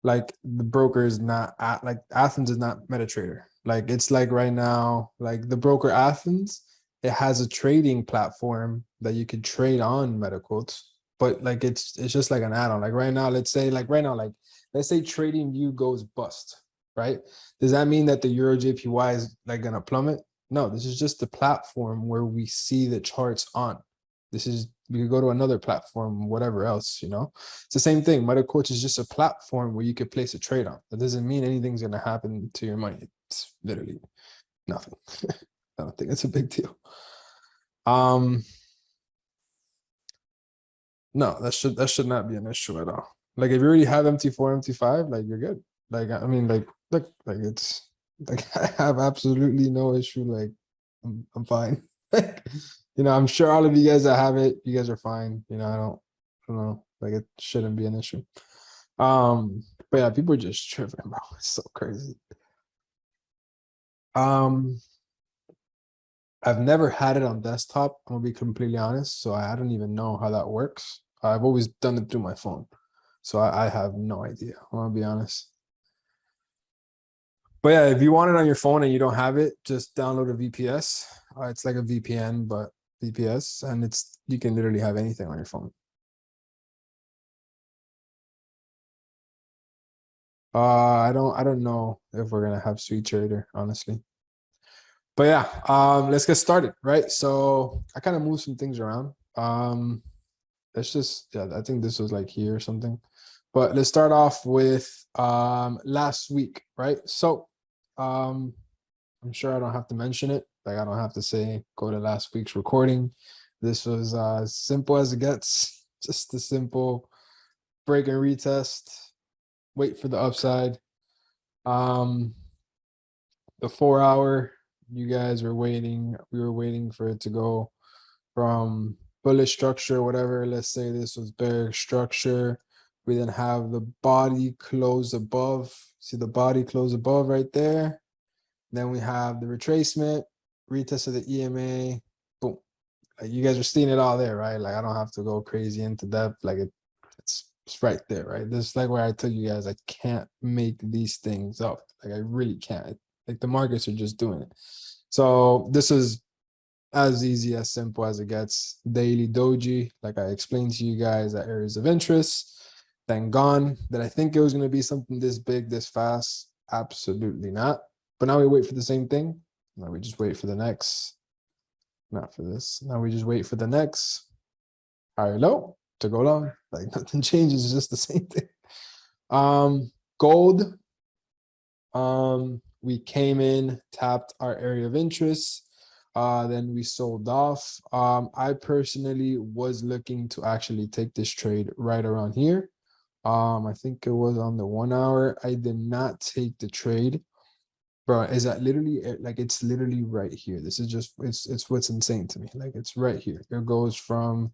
like the broker is not at, like Athens is not MetaTrader. Like it's like right now, like the broker Athens, it has a trading platform that you could trade on MetaQuotes, but like it's just like an add-on. Like right now, let's say TradingView goes bust, right? Does that mean that the Euro JPY is like gonna plummet? No, this is just the platform where we see the charts on. This is, you could go to another platform, whatever else, you know. It's the same thing. MetaQuotes is just a platform where you could place a trade on. That doesn't mean anything's going to happen to your money. It's literally nothing. I don't think it's a big deal. No, that should not be an issue at all. Like if you already have MT4, MT5, like you're good. Like I mean, like look, like it's like I have absolutely no issue. Like I'm fine. Like, you know, I'm sure all of you guys that have it, you guys are fine. You know, I don't know, like it shouldn't be an issue. But yeah, people are just tripping, bro. It's so crazy. Um, I've never had it on desktop. I'm gonna be completely honest. So I don't even know how that works. I've always done it through my phone. So I have no idea. I'm gonna be honest. But yeah, if you want it on your phone and you don't have it, just download a VPS. It's like a VPN, but VPS, and it's, you can literally have anything on your phone. I don't know if we're gonna have Sweet Trader, honestly. But yeah, let's get started, right? So I kind of moved some things around. Let's just, yeah, I think this was like here or something. But let's start off with last week, right? So I'm sure I don't have to mention it. Like I don't have to say go to last week's recording. This was as simple as it gets. Just a simple break and retest, wait for the upside. Um, the 4 hour, you guys were waiting. We were waiting for it to go from bullish structure, whatever. Let's say this was bearish structure. We then have the body close above. See the body close above right there. Then we have the retracement, retest of the EMA. Boom. Like you guys are seeing it all there, right? Like I don't have to go crazy into depth. Like it's right there, right? This is like where I tell you guys I can't make these things up. Like I really can't. Like the markets are just doing it. So this is as easy, as simple as it gets. Daily doji, like I explained to you guys, at areas of interest. Then gone. Did I think it was going to be something this big, this fast? Absolutely not. But now we wait for the same thing. Now we just wait for the next. Not for this. Now we just wait for the next higher low to go down. Like nothing changes, it's just the same thing. Gold. We came in, tapped our area of interest. Then we sold off. I personally was looking to actually take this trade right around here. I think it was on the 1 hour. I did not take the trade. Bro, is that literally, like it's literally right here. This is just, it's what's insane to me. Like it's right here. It goes from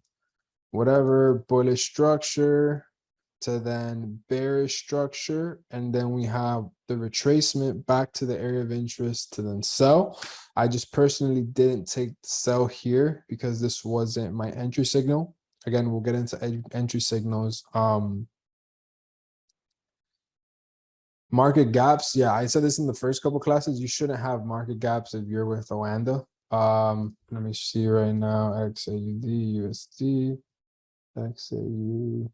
whatever bullish structure to then bearish structure, and then we have the retracement back to the area of interest to then sell. I just personally didn't take sell here because this wasn't my entry signal. Again, we'll get into entry signals. Market gaps, yeah, I said this in the first couple classes. You shouldn't have market gaps if you're with Oanda. Let me see right now. XAUD, USD, XAU,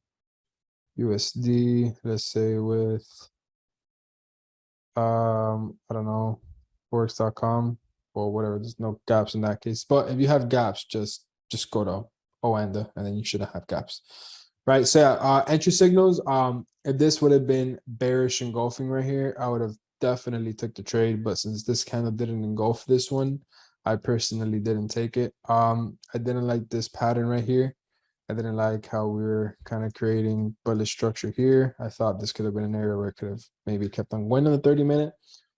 USD, let's say with I don't know, forex.com or whatever. There's no gaps in that case. But if you have gaps, just go to Oanda and then you shouldn't have gaps. Right. So entry signals. If this would have been bearish engulfing right here, I would have definitely took the trade. But since this kind of didn't engulf this one, I personally didn't take it. I didn't like this pattern right here. I didn't like how we were kind of creating bullish structure here. I thought this could have been an area where it could have maybe kept on going in the 30-minute,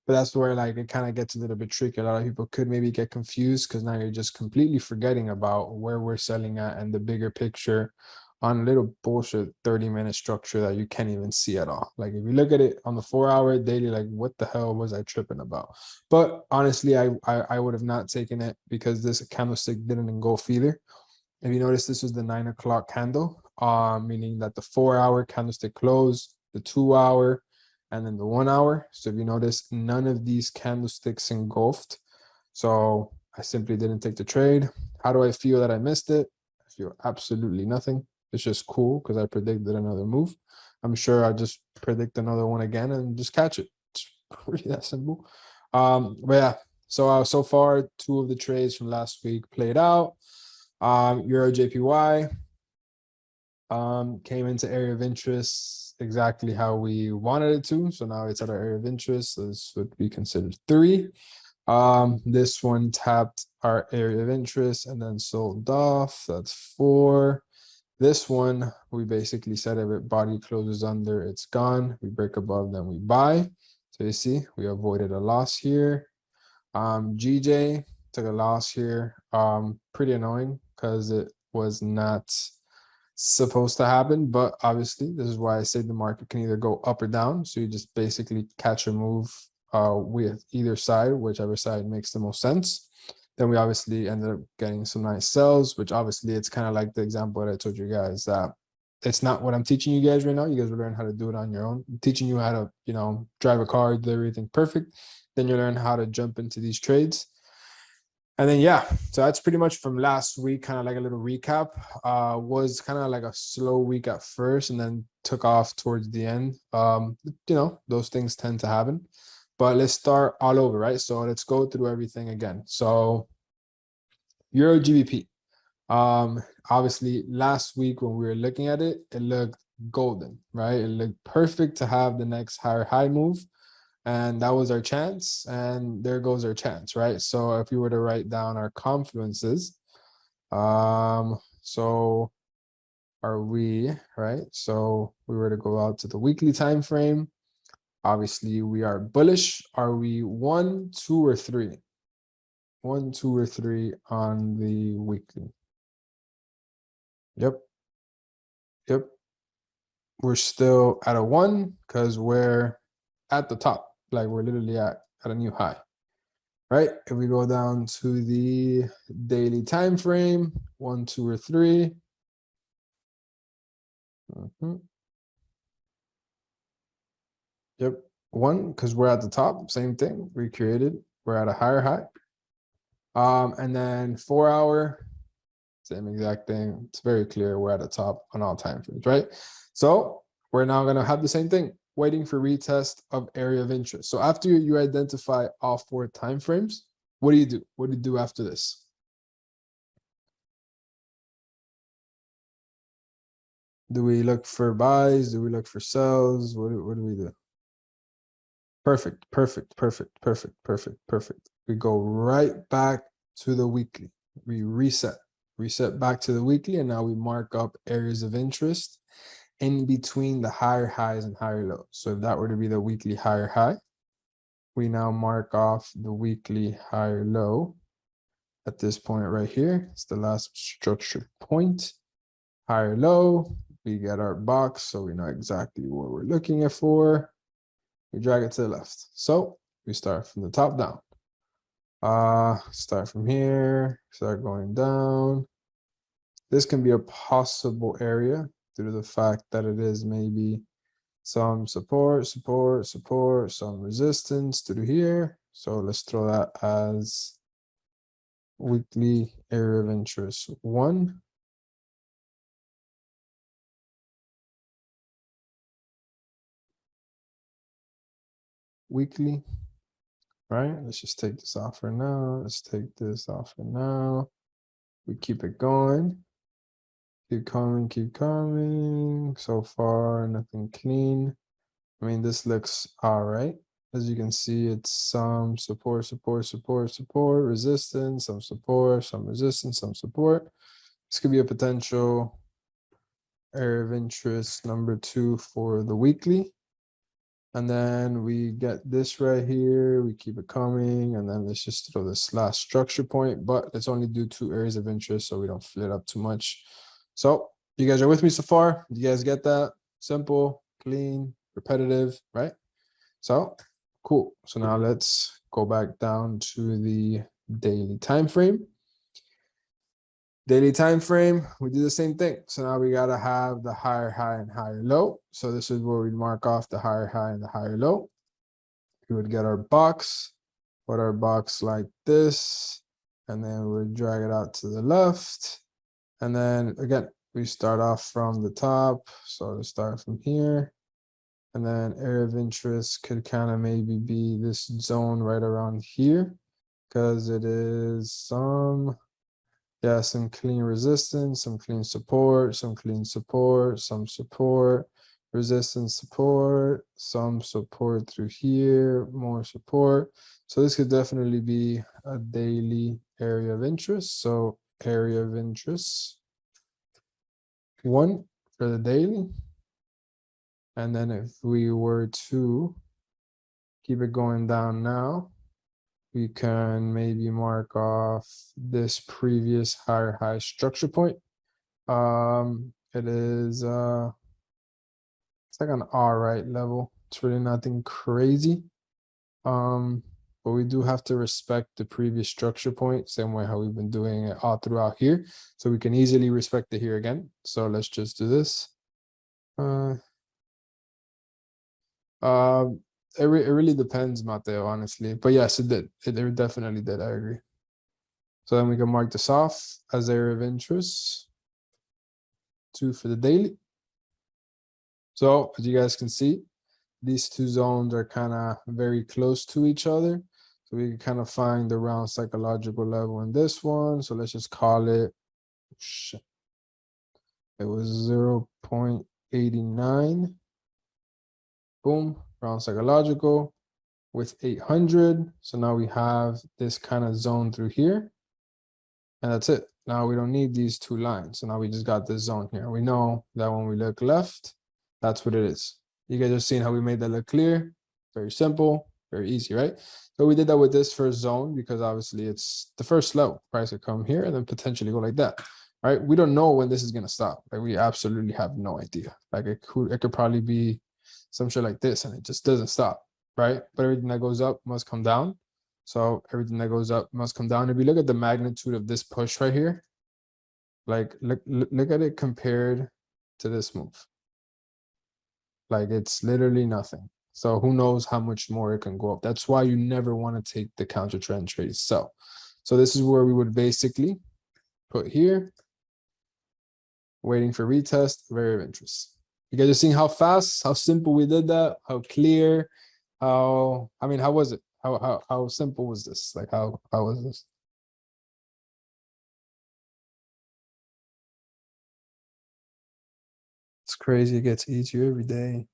but that's where like it kind of gets a little bit tricky. A lot of people could maybe get confused because now you're just completely forgetting about where we're selling at and the bigger picture on a little bullshit 30-minute structure that you can't even see at all. Like if you look at it on the 4 hour daily, like what the hell was I tripping about? But honestly, I would have not taken it because this candlestick didn't engulf either. If you notice, this was the 9 o'clock candle, meaning that the 4 hour candlestick close, the 2 hour, and then the 1 hour. So if you notice, none of these candlesticks engulfed. So I simply didn't take the trade. How do I feel that I missed it? I feel absolutely nothing. It's just cool because I predicted another move. I'm sure I'll just predict another one again and just catch it. It's really that simple. But yeah, so far, 2 of the trades from last week played out. Euro JPY came into area of interest exactly how we wanted it to. So now it's at our area of interest. So this would be considered 3. This one tapped our area of interest and then sold off. That's 4. This one, we basically said if it body closes under, it's gone. We break above, then we buy. So you see, we avoided a loss here. GJ took a loss here. Pretty annoying because it was not supposed to happen, but obviously this is why I say the market can either go up or down. So you just basically catch a move with either side, whichever side makes the most sense. Then we obviously ended up getting some nice sells, which obviously it's kind of like the example that I told you guys that it's not what I'm teaching you guys right now. You guys will learn how to do it on your own. I'm teaching you how to, drive a car, do everything perfect. Then you learn how to jump into these trades. And then, yeah, so that's pretty much from last week, kind of like a little recap. Was kind of like a slow week at first and then took off towards the end. Those things tend to happen. But let's start all over, right? So let's go through everything again. So Euro GBP. Obviously, last week when we were looking at it, it looked golden, right? It looked perfect to have the next higher high move. And that was our chance. And there goes our chance, right? So if you were to write down our confluences, so are we, right? So we were to go out to the weekly time frame. Obviously, we are bullish. Are we 1, 2, or 3? 1, 2, or 3 on the weekly. Yep. We're still at a 1 because we're at the top. Like we're literally at a new high. Right? If we go down to the daily time frame, 1, 2, or 3. Yep. 1, because we're at the top. Same thing. Recreated. We're at a higher high. And then 4 hour, same exact thing. It's very clear we're at the top on all time frames, right? So we're now going to have the same thing, waiting for retest of area of interest. So after you identify all 4 time frames, what do you do? What do you do after this? Do we look for buys? Do we look for sells? What do we do? Perfect. We go right back to the weekly. We reset back to the weekly, and now we mark up areas of interest in between the higher highs and higher lows. So if that were to be the weekly higher high, we now mark off the weekly higher low at this point right here. It's the last structured point. Higher low, we get our box, so we know exactly what we're looking for. We drag it to the left. So we start from the top down. Start from here, start going down. This can be a possible area due to the fact that it is maybe some support, some resistance to do here. So let's throw that as weekly area of interest 1. Weekly, right? Let's just take this off for now. Let's take this off for now. We keep it going. Keep coming. So far, nothing clean. I mean, this looks all right. As you can see, it's some support, resistance, some support, some resistance, some support. This could be a potential area of interest number 2 for the weekly. And then we get this right here. We keep it coming. And then let's just throw this last structure point. But let's only do 2 areas of interest so we don't fill it up too much. So you guys are with me so far? You guys get that? Simple, clean, repetitive, right? So cool. So now let's go back down to the daily time frame. Daily time frame, we do the same thing. So now we gotta have the higher high and higher low. So this is where we mark off the higher high and the higher low. We would get our box, put our box like this, and then we would drag it out to the left. And then again, we start off from the top. So to start from here. And then area of interest could kind of maybe be this zone right around here, because it is some clean resistance, some clean support, some clean support, some support, resistance support, some support through here, more support. So this could definitely be a daily area of interest. So area of interest 1 for the daily. And then if we were to keep it going down now, we can maybe mark off this previous higher high structure point. It is it's like an R right level. It's really nothing crazy. But we do have to respect the previous structure point, same way how we've been doing it all throughout here. So we can easily respect it here again. So let's just do this. It really depends, Mateo, honestly. But yes, it did. It definitely did. I agree. So then we can mark this off as area of interest. 2 for the daily. So as you guys can see, these two zones are kind of very close to each other. So we can kind of find the round psychological level in this one. So let's just call it, it was 0.89. Boom, round psychological with 800. So now we have this kind of zone through here. And that's it. Now we don't need these two lines. So now we just got this zone here. We know that when we look left, that's what it is. You guys are seeing how we made that look clear. Very simple, very easy, right? So we did that with this first zone because obviously it's the first level. Price would come here and then potentially go like that, right? We don't know when this is gonna stop. Like we absolutely have no idea. Like it could probably be some shit like this and it just doesn't stop, right? But everything that goes up must come down. So everything that goes up must come down. If you look at the magnitude of this push right here, like look at it compared to this move. Like it's literally nothing. So who knows how much more it can go up. That's why you never want to take the counter trend trades. So this is where we would basically put here, waiting for retest, area of interest. You guys are seeing how fast, how simple we did that, how clear, how was it? How simple was this? Like how was this? It's crazy. It gets easier every day.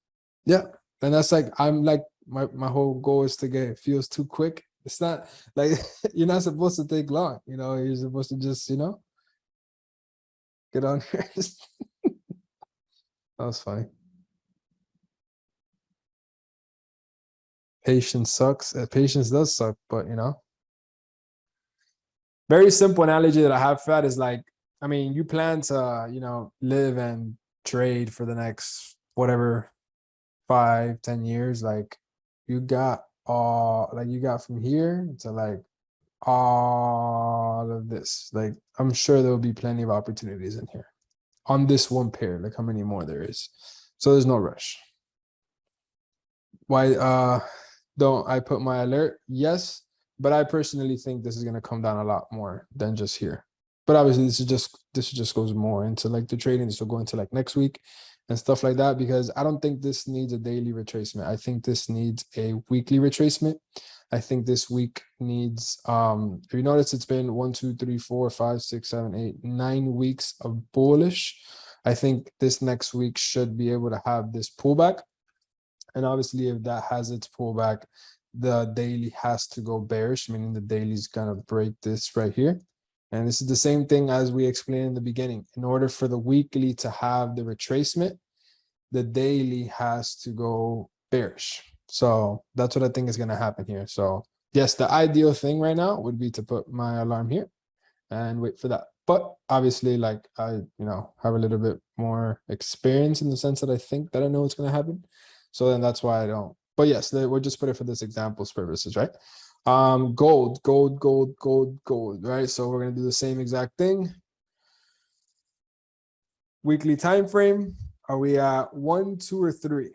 Yeah. And that's like, I'm like, my whole goal is to get, it feels too quick. It's not like, you're not supposed to take long, you're supposed to just, get on here. That was funny. Patience sucks. Patience does suck, but very simple analogy that I have for that is like, you plan to, live and trade for the next whatever 5-10 years. Like you got from here to like all of this. Like I'm sure there will be plenty of opportunities in here on this one pair. Like how many more there is. So there's no rush. Why don't I put my alert? Yes, but I personally think this is going to come down a lot more than just here. But obviously this just goes more into like the trading. This will go into like next week and stuff like that, because I don't think this needs a daily retracement. I think this needs a weekly retracement. I think this week needs if you notice, it's been 1, 2, 3, 4, 5, 6, 7, 8, 9 weeks of bullish. I think this next week should be able to have this pullback. And obviously, if that has its pullback, the daily has to go bearish, meaning the daily is going to break this right here. And this is the same thing as we explained in the beginning. In order for the weekly to have the retracement, the daily has to go bearish. So that's what I think is going to happen here. So yes, the ideal thing right now would be to put my alarm here and wait for that. But obviously, like I, have a little bit more experience in the sense that I think that I know what's going to happen. So then that's why I don't. But yes, we'll just put it for this example's purposes, right? Gold, right? So we're going to do the same exact thing. Weekly time frame. Are we at 1, 2, or 3?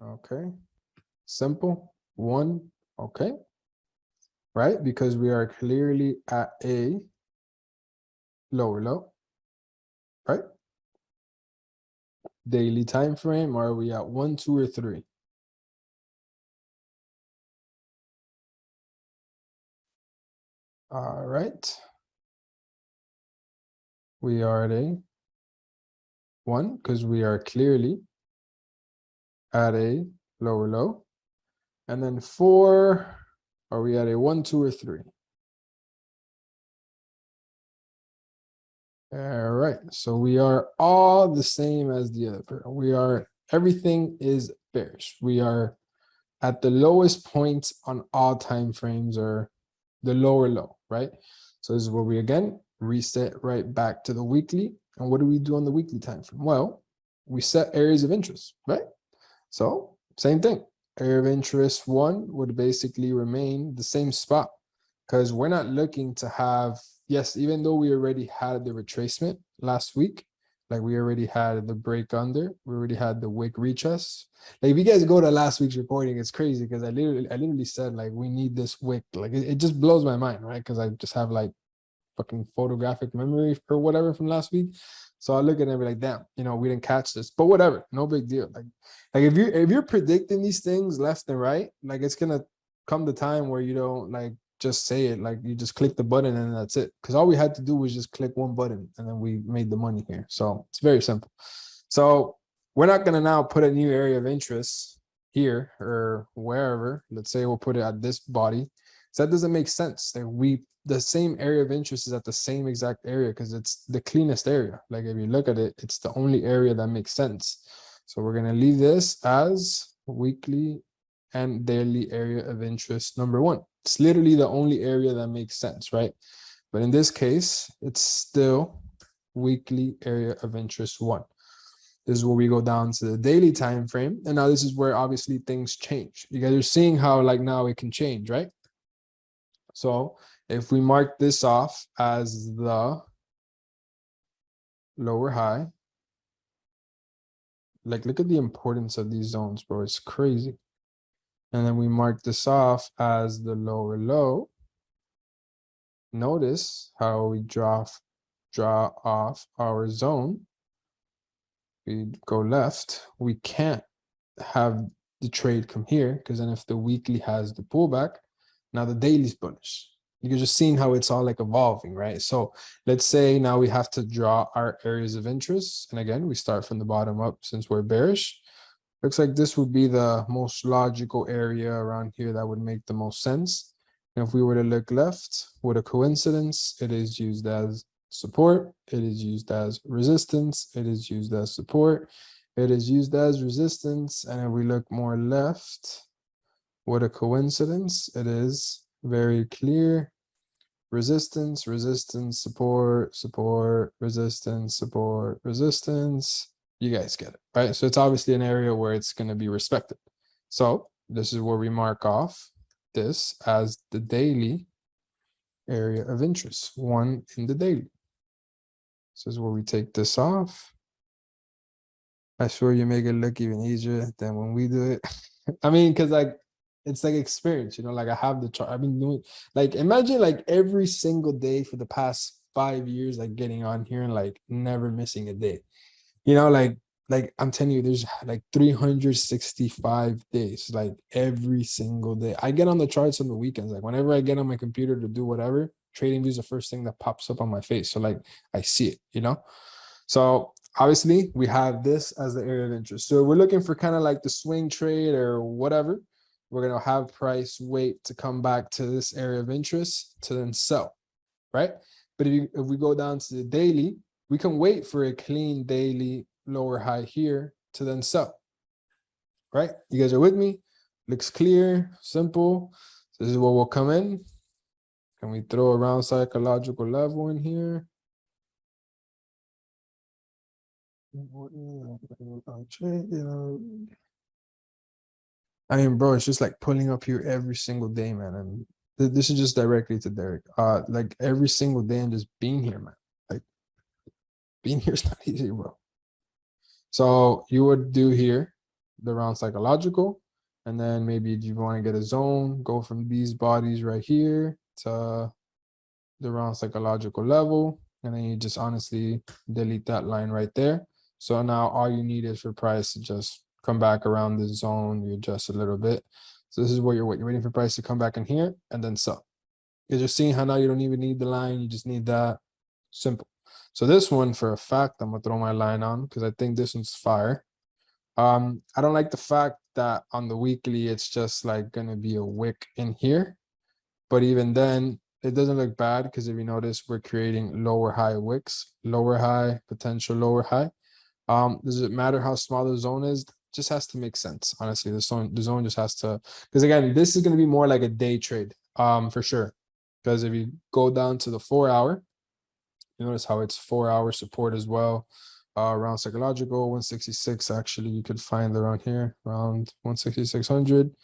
Okay. Simple. 1. Okay. Right? Because we are clearly at a lower low. Right? Daily time frame. Are we at 1, 2, or 3? All right. We are at a 1 because we are clearly at a lower low. And then 4, are we at a 1, 2, or 3? All right. So we are all the same as the other pair. We are, everything is bearish. We are at the lowest point on all time frames, or the lower low, right? So this is where we again reset right back to the weekly. And what do we do on the weekly time frame? Well, we set areas of interest, right? So same thing. Area of interest 1 would basically remain the same spot, because we're not looking to have, yes, even though we already had the retracement last week, like we already had the break under, we already had the wick retest. Like if you guys go to last week's reporting, it's crazy because I literally said like we need this wick. Like it just blows my mind, right? Because I just have like fucking photographic memory or whatever from last week. So I look at it and be like, damn, we didn't catch this, but whatever, no big deal. Like if you're predicting these things left and right, like it's gonna come the time where you don't like just say it, like you just click the button and that's it. Because all we had to do was just click one button and then we made the money here. So it's very simple. So we're not gonna now put a new area of interest here or wherever. Let's say we'll put it at this body. So that doesn't make sense. Like the same area of interest is at the same exact area because it's the cleanest area. Like if you look at it, it's the only area that makes sense. So we're gonna leave this as weekly and daily area of interest number 1. It's literally the only area that makes sense, right? But in this case, it's still weekly area of interest 1. This is where we go down to the daily time frame. And now this is where obviously things change. You guys are seeing how like now it can change, right? So if we mark this off as the lower high, like look at the importance of these zones, bro. It's crazy. And then we mark this off as the lower low. Notice how we draw off our zone. We go left. We can't have the trade come here because then if the weekly has the pullback, now the daily's bullish. You're just seeing how it's all like evolving, right? So let's say now we have to draw our areas of interest. And again, we start from the bottom up since we're bearish. Looks like this would be the most logical area around here that would make the most sense. And if we were to look left, what a coincidence, it is used as support, it is used as resistance, it is used as support, it is used as resistance. And if we look more left, what a coincidence, it is very clear. Resistance, resistance, support, support, resistance, support, resistance. You guys get it, right? So it's obviously an area where it's going to be respected. So this is where we mark off this as the daily area of interest, 1 in the daily. This is where we take this off. I swear you make it look even easier than when we do it. I mean, because like it's like experience, like I have the chart. I've been doing like imagine like every single day for the past 5 years, like getting on here and like never missing a day. Like I'm telling you, there's like 365 days, like every single day. I get on the charts on the weekends. Like whenever I get on my computer to do whatever, TradingView is the first thing that pops up on my face. So like I see it. So obviously we have this as the area of interest. So we're looking for kind of like the swing trade or whatever. We're going to have price wait to come back to this area of interest to then sell, right? But if we go down to the daily, we can wait for a clean daily lower high here to then sell, right? You guys are with me? Looks clear, simple. So this is what will come in. Can we throw around psychological level in here? I mean, bro, it's just like pulling up here every single day, man. And this is just directly to Derek. Like every single day and just being here, man. Like being here is not easy, bro. So you would do here the round psychological, and then maybe if you want to get a zone, go from these bodies right here to the round psychological level, and then you just honestly delete that line right there. So now all you need is for price to just come back around the zone, you adjust a little bit. So this is what you're waiting for price to come back in here and then sell. You're just seeing how now you don't even need the line, you just need that. Simple. So this one for a fact, I'm gonna throw my line on because I think this one's fire. I don't like the fact that on the weekly it's just like gonna be a wick in here, but even then it doesn't look bad because if you notice we're creating lower high wicks, lower high, potential lower high. Does it matter how small the zone is? Just has to make sense. Honestly, the zone just has to, because again, this is going to be more like a day trade, for sure. Because if you go down to the 4 hour, you notice how it's 4 hour support as well. Around psychological 166, actually, you could find around here, around 16600.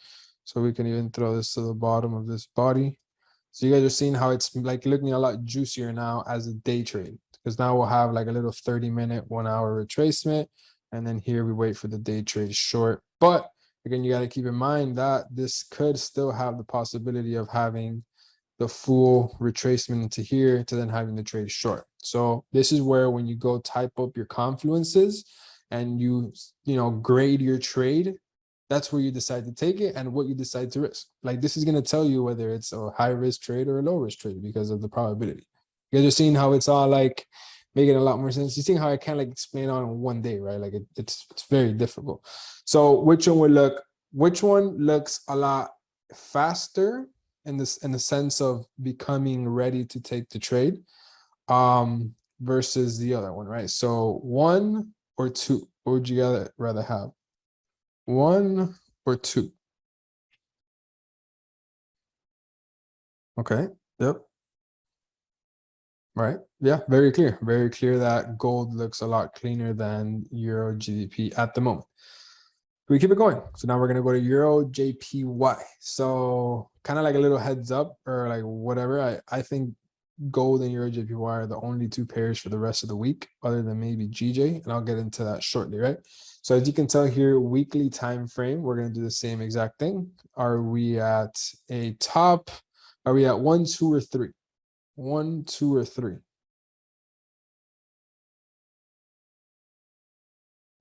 So we can even throw this to the bottom of this body. So you guys are seeing how it's like looking a lot juicier now as a day trade, because now we'll have like a little 30-minute, 1 hour retracement. And then here we wait for the day trade short. But again, you got to keep in mind that this could still have the possibility of having the full retracement into here to then having the trade short. So this is where when you go type up your confluences and you grade your trade, that's where you decide to take it and what you decide to risk. Like this is going to tell you whether it's a high risk trade or a low risk trade because of the probability. You guys are seeing how it's all like making a lot more sense. You're seeing how I can't like explain on in one day, right? Like it's very difficult. So which one looks a lot faster in the sense of becoming ready to take the trade versus the other one, right? So 1 or 2, what would you rather have? 1 or 2? Okay. Yep. Right. Yeah. Very clear. Very clear that gold looks a lot cleaner than Euro GBP at the moment. We keep it going. So now we're going to go to Euro JPY. So kind of like a little heads up or like whatever. I think gold and Euro JPY are the only two pairs for the rest of the week, other than maybe GJ. And I'll get into that shortly, right? So as you can tell here, weekly time frame, we're going to do the same exact thing. Are we at a top? Are we at 1, 2, or 3? 1, 2, or 3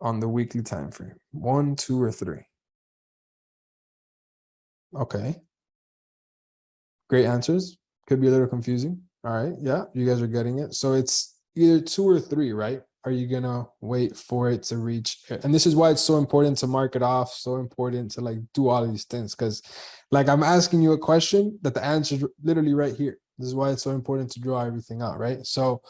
on the weekly time frame? 1, 2, or 3? Okay. Great answers. Could be a little confusing. All right. Yeah, you guys are getting it. So it's either 2 or 3, right? Are you going to wait for it to reach? And this is why it's so important to mark it off, so important to like do all these things. Because like I'm asking you a question that the answer is literally right here. This is why it's so important to draw everything out, right? So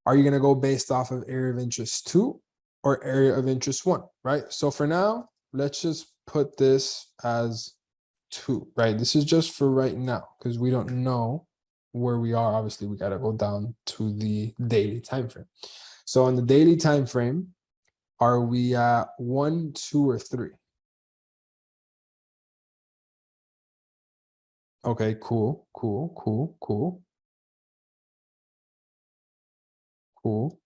are you going to go based off of area of interest 2 or area of interest 1, right? So for now, let's just put this as 2, right? This is just for right now because we don't know where we are. Obviously, we got to go down to the daily time frame. So on the daily time frame, are we at 1, 2, or 3? Okay, cool, cool, cool, cool, cool.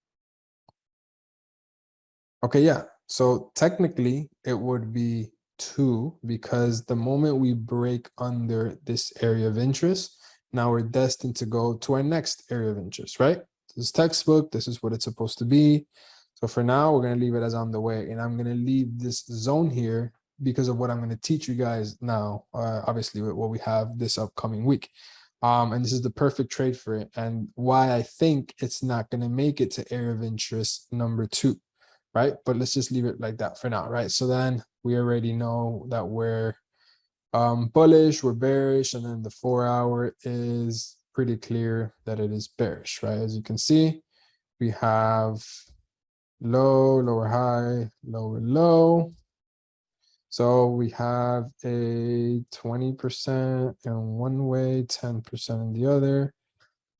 Okay, yeah. So technically, it would be 2 because the moment we break under this area of interest, now we're destined to go to our next area of interest, right? This is textbook. This is what it's supposed to be. So for now, we're going to leave it as on the way. And I'm going to leave this zone here because of what I'm going to teach you guys now, obviously, with what we have this upcoming week. And this is the perfect trade for it. And why I think it's not going to make it to area of interest number 2. Right? But let's just leave it like that for now, right? So then we already know that we're bullish, we're bearish, and then the 4 hour is pretty clear that it is bearish, right? As you can see, we have low, lower high, lower low. So we have a 20% in one way, 10% in the other.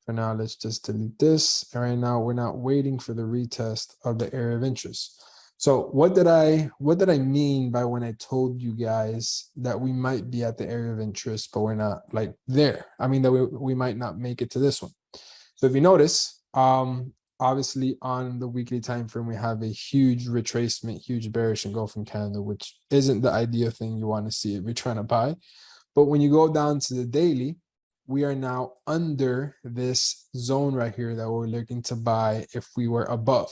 For now, let's just delete this. And right now, we're not waiting for the retest of the area of interest. So what did I mean by when I told you guys that we might be at the area of interest, but we're not like there? I mean that we might not make it to this one. So if you notice, obviously on the weekly time frame, we have a huge retracement, huge bearish engulfing candle, which isn't the ideal thing you want to see if you're trying to buy. But when you go down to the daily, we are now under this zone right here that we're looking to buy if we were above.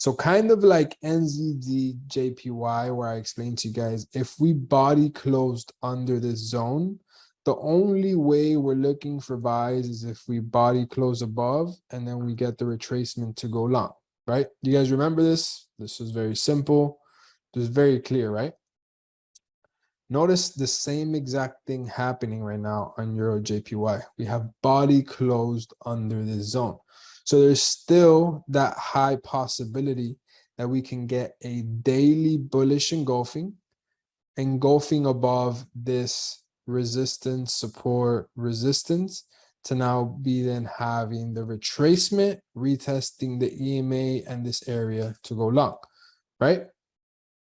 So kind of like NZD JPY, where I explained to you guys, if we body closed under this zone, the only way we're looking for buys is if we body close above and then we get the retracement to go long, right? You guys remember this? This is very simple. This is very clear, right? Notice the same exact thing happening right now on Euro JPY. We have body closed under this zone. So there's still that high possibility that we can get a daily bullish engulfing above this resistance, support, resistance, to now be then having the retracement, retesting the EMA and this area to go long, right?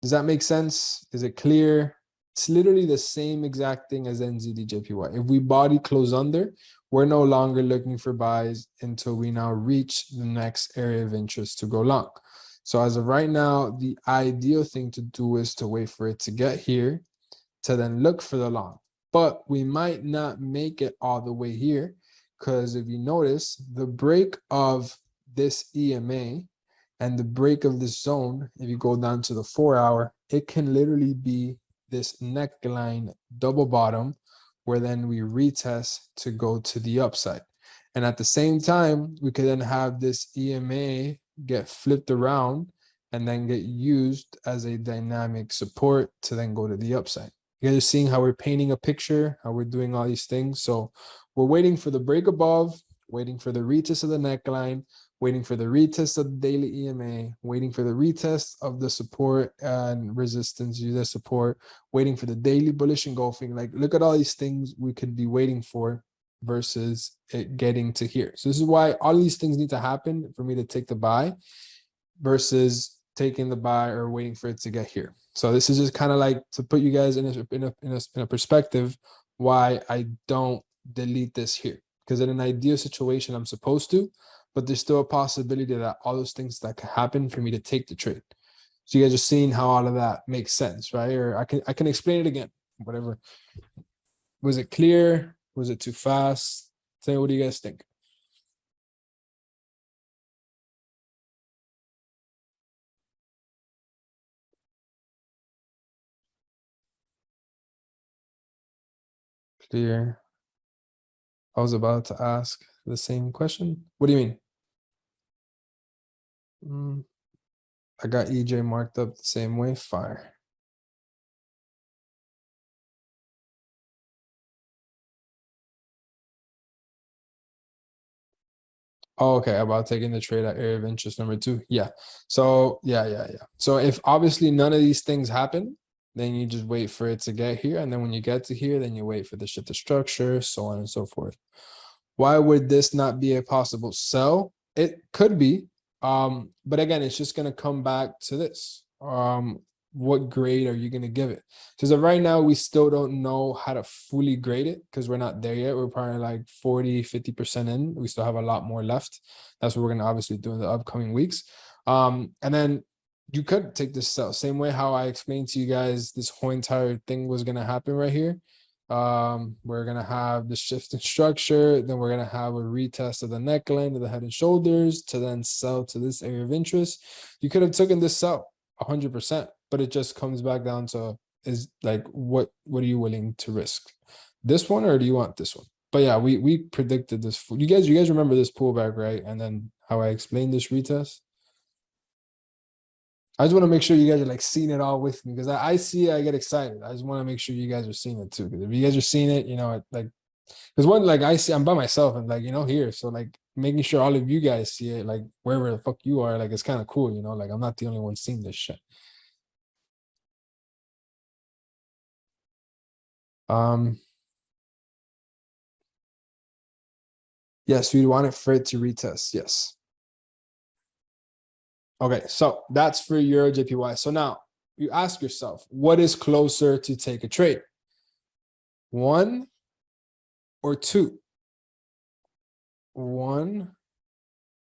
Does that make sense? Is it clear? It's literally the same exact thing as NZD JPY. If we body close under, we're no longer looking for buys until we now reach the next area of interest to go long. So as of right now, the ideal thing to do is to wait for it to get here to then look for the long. But we might not make it all the way here, because if you notice, the break of this EMA and the break of this zone, if you go down to the 4-hour, it can literally be this neckline double bottom, where then we retest to go to the upside. And at the same time, we could then have this EMA get flipped around and then get used as a dynamic support to then go to the upside. You guys are seeing how we're painting a picture, how we're doing all these things. So we're waiting for the break above, waiting for the retest of the neckline, waiting for the retest of the daily EMA, waiting for the retest of the support and resistance, user support, waiting for the daily bullish engulfing. Like, look at all these things we could be waiting for versus it getting to here. So this is why all these things need to happen for me to take the buy versus taking the buy or waiting for it to get here. So this is just kind of like to put you guys in a perspective why I don't delete this here. Because in an ideal situation, I'm supposed to, but there's still a possibility that all those things that can happen for me to take the trade. So you guys are seeing how all of that makes sense, right? Or I can explain it again, whatever. Was it clear? Was it too fast? Say, what do you guys think? Clear. I was about to ask the same question. What do you mean? I got EJ marked up the same way. Fire. Oh, okay, about taking the trade at area of interest number 2. Yeah. So yeah. So if obviously none of these things happen, then you just wait for it to get here. And then when you get to here, then you wait for the shift to structure, so on and so forth. Why would this not be a possible sell? It could be. But again, it's just gonna come back to this. What grade are you gonna give it? Because right now we still don't know how to fully grade it because we're not there yet. We're probably like 40-50% in. We still have a lot more left. That's what we're gonna obviously do in the upcoming weeks. And then you could take this sell. Same way how I explained to you guys this whole entire thing was gonna happen right here. We're gonna have the shift in structure, then we're gonna have a retest of the neckline of the head and shoulders to then sell to this area of interest. You could have taken this sell 100%, but it just comes back down to is like what are you willing to risk, this one or do you want this one? But yeah, we predicted this. You guys remember this pullback, right? And then how I explained this retest. I just want to make sure you guys are like seeing it all with me because I see it, I get excited. I just want to make sure you guys are seeing it too. Because if you guys are seeing it, like because one, like I see, I'm by myself and like here, so like making sure all of you guys see it, like wherever the fuck you are, like it's kind of cool, like I'm not the only one seeing this shit. Um, yes, we want it for it to retest. Yes. Okay, so that's for Euro JPY. So now you ask yourself, what is closer to take a trade? 1 or 2? 1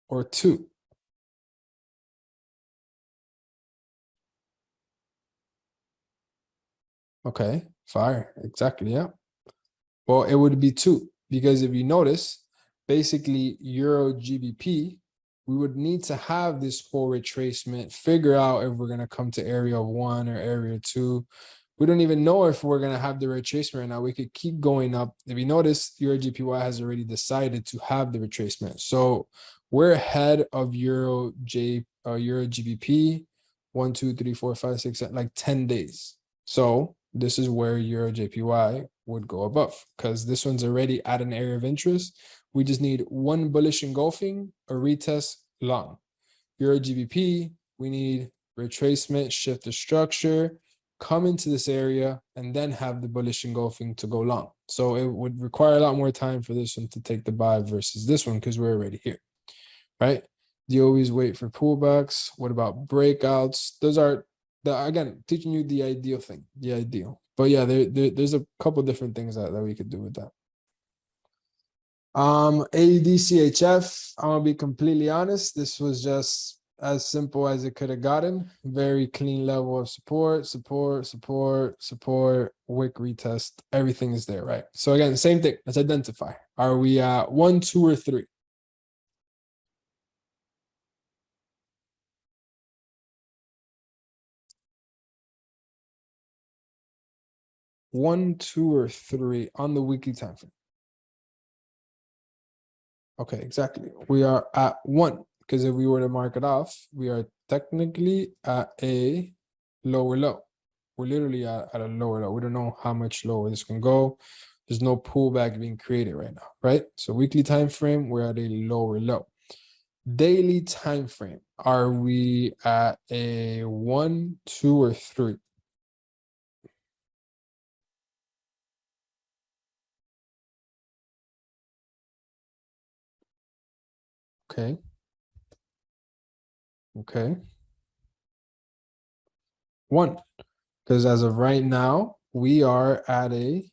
or 2? Okay, fire. Exactly. Yeah. Well, it would be 2 because if you notice, basically Euro GBP, we would need to have this full retracement, figure out if we're going to come to area 1 or area 2. We don't even know if we're going to have the retracement right now. We could keep going up. If you notice, Euro GPY has already decided to have the retracement. So we're ahead of Euro GBP 1, 2, 3, 4, 5, 6, 7, like 10 days. So this is where Euro JPY would go above because this one's already at an area of interest. We just need one bullish engulfing, a retest long. Euro GBP, we need retracement, shift the structure, come into this area, and then have the bullish engulfing to go long. So it would require a lot more time for this one to take the buy versus this one because we're already here, right? Do you always wait for pullbacks? What about breakouts? Those are again teaching you the ideal thing, the ideal. But yeah, there's a couple different things that we could do with that. AUDCHF, I'm gonna be completely honest. This was just as simple as it could have gotten. Very clean level of support, wick retest. Everything is there, right? So again, same thing. Let's identify. Are we at 1, 2, or 3? One, 2, or 3 on the weekly time frame. Okay, exactly. We are at 1 because if we were to mark it off, we are technically at a lower low. We're literally at a lower low. We don't know how much lower this can go. There's no pullback being created right now, right? So weekly time frame, we're at a lower low. Daily time frame, are we at a 1, 2, or 3? Okay. Okay. 1. Because as of right now, we are at a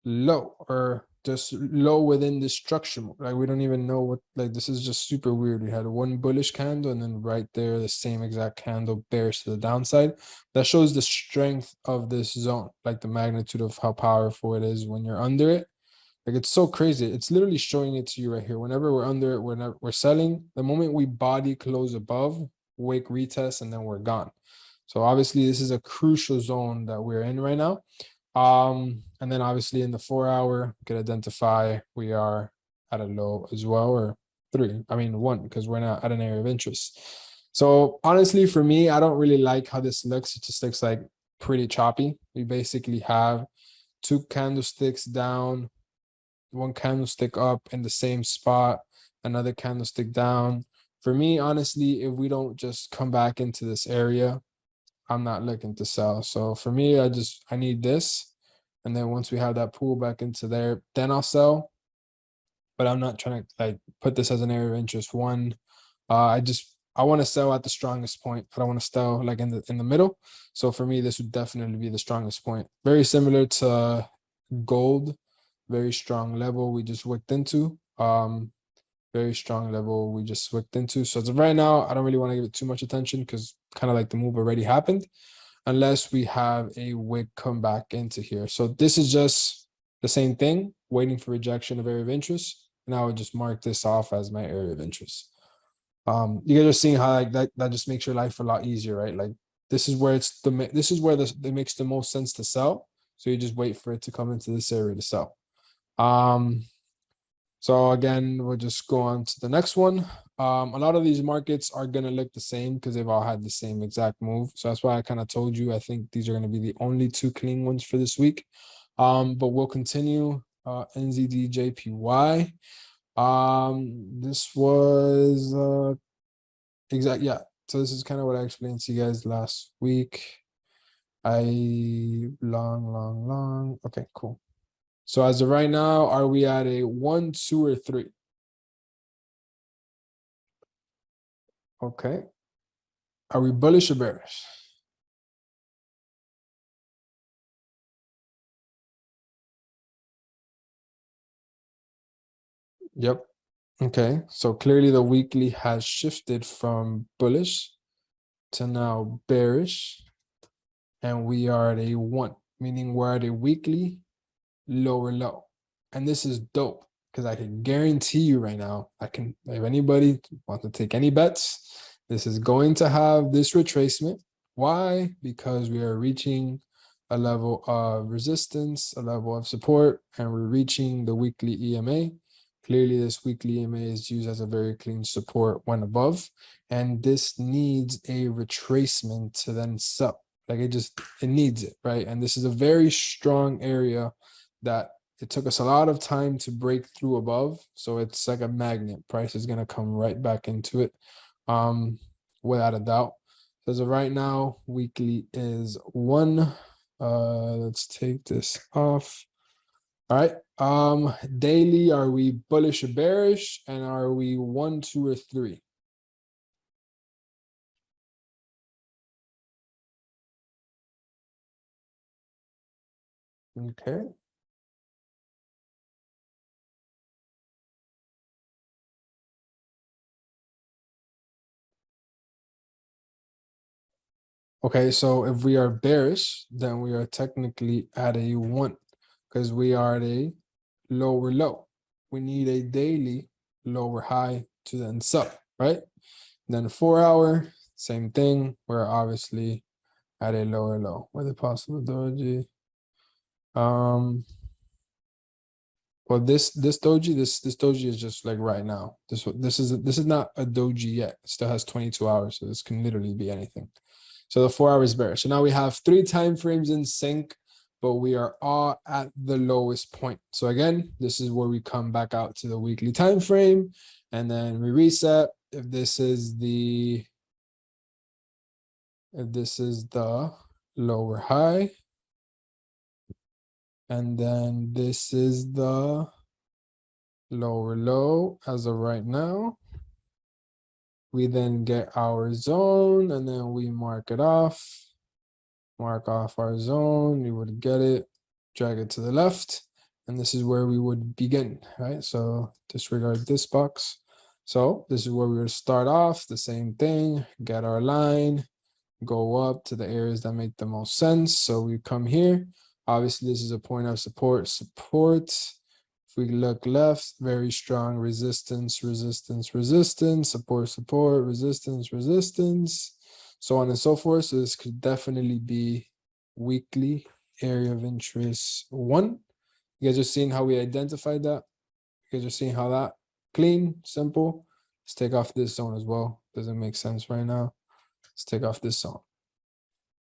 low or just low within the structure. Like we don't even know what, like this is just super weird. We had one bullish candle and then right there, the same exact candle bears to the downside. That shows the strength of this zone, like the magnitude of how powerful it is when you're under it. Like it's so crazy. It's literally showing it to you right here. Whenever we're under it, whenever we're selling, the moment we body close above, wake retest, and then we're gone. So obviously this is a crucial zone that we're in right now. And then obviously in the 4-hour, you could identify we are at a low as well, or 3. I mean 1, because we're not at an area of interest. So honestly, for me, I don't really like how this looks. It just looks like pretty choppy. We basically have 2 candlesticks down, 1 candlestick up in the same spot, another candlestick down. For me, honestly, if we don't just come back into this area, I'm not looking to sell. So for me, I need this. And then once we have that pull back into there, then I'll sell. But I'm not trying to like put this as an area of interest. One, I want to sell at the strongest point. I don't want to sell like in the middle. So for me, this would definitely be the strongest point. Very similar to gold, very strong level we just wicked into. Very strong level we just wicked into. So as of right now, I don't really want to give it too much attention because kind of like the move already happened, unless we have a wick come back into here. So this is just the same thing, waiting for rejection of area of interest. And I would just mark this off as my area of interest. You guys are seeing how like that just makes your life a lot easier, right? Like this is where it makes the most sense to sell. So you just wait for it to come into this area to sell. So again, we'll just go on to the next one. A lot of these markets are going to look the same because they've all had the same exact move. So that's why I kind of told you, I think these are going to be the only 2 clean ones for this week. But we'll continue NZDJPY. This was yeah. So this is kind of what I explained to you guys last week. Long. Okay, cool. So as of right now, are we at a 1, 2, or 3? Okay. Are we bullish or bearish? Yep. Okay. So clearly the weekly has shifted from bullish to now bearish. And we are at a 1, meaning we're at a weekly lower low. And this is dope because I can guarantee you right now, if anybody wants to take any bets, this is going to have this retracement. Why? Because we are reaching a level of resistance, a level of support, and we're reaching the weekly EMA. Clearly, this weekly EMA is used as a very clean support when above, and this needs a retracement to then sell. Like it needs it, right? And this is a very strong area that it took us a lot of time to break through above. So it's like a magnet. Price is going to come right back into it, without a doubt. As of right now, weekly is 1. Let's take this off. All right. Daily, are we bullish or bearish? And are we 1, 2, or 3? Okay. Okay, so if we are bearish, then we are technically at a 1 because we are at a lower low. We need a daily lower high to then sell, right? Then 4 hour, same thing. We're obviously at a lower low with a possible doji. Well, this doji, this doji is just like right now. This is not a doji yet. It still has 22 hours, so this can literally be anything. So the 4 hours bearish. So now we have 3 time frames in sync, but we are all at the lowest point. So again, this is where we come back out to the weekly time frame, and then we reset. If this is the lower high, and then this is the lower low as of right now. We then get our zone, and then we mark it off. Mark off our zone, we would get it, drag it to the left, and this is where we would begin, right? So disregard this box. So this is where we would start off, the same thing, get our line, go up to the areas that make the most sense. So we come here. Obviously, this is a point of support. If we look left, very strong resistance, resistance, resistance, support, support, resistance, resistance, so on and so forth. So this could definitely be weekly area of interest 1. You guys are seeing how we identified that. You guys are seeing how that clean, simple. Let's take off this zone as well. Doesn't make sense right now. Let's take off this zone.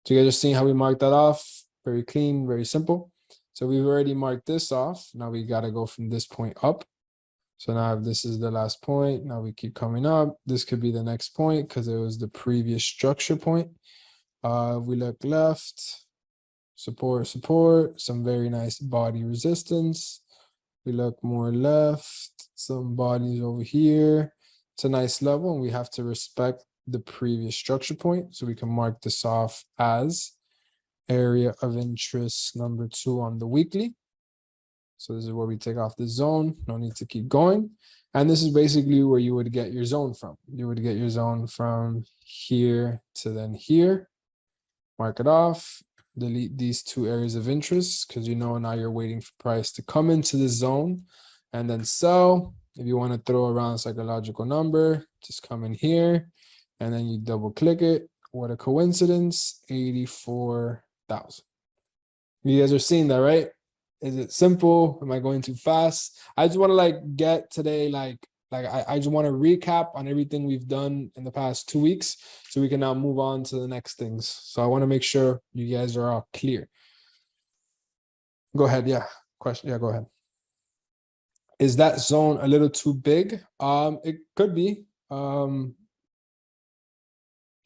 So you guys are seeing how we marked that off. Very clean, very simple. So we've already marked this off. Now we got to go from this point up. So now if this is the last point, now we keep coming up. This could be the next point because it was the previous structure point. We look left, support, support, some very nice body resistance. We look more left, some bodies over here. It's a nice level, and we have to respect the previous structure point. So we can mark this off as area of interest number 2 on the weekly. So this is where we take off the zone. No need to keep going. And this is basically where you would get your zone from. You would get your zone from here to then here. Mark it off. Delete these 2 areas of interest because you know now you're waiting for price to come into the zone and then sell. If you want to throw around a psychological number, just come in here and then you double click it. What a coincidence, 84,000. You guys are seeing that, right? Is it simple? Am I going too fast? I just want to get today, I just want to recap on everything we've done in the past 2 weeks so we can now move on to the next things. So I want to make sure you guys are all clear. Go ahead. Yeah. Question. Yeah, go ahead. Is that zone a little too big? It could be. Talk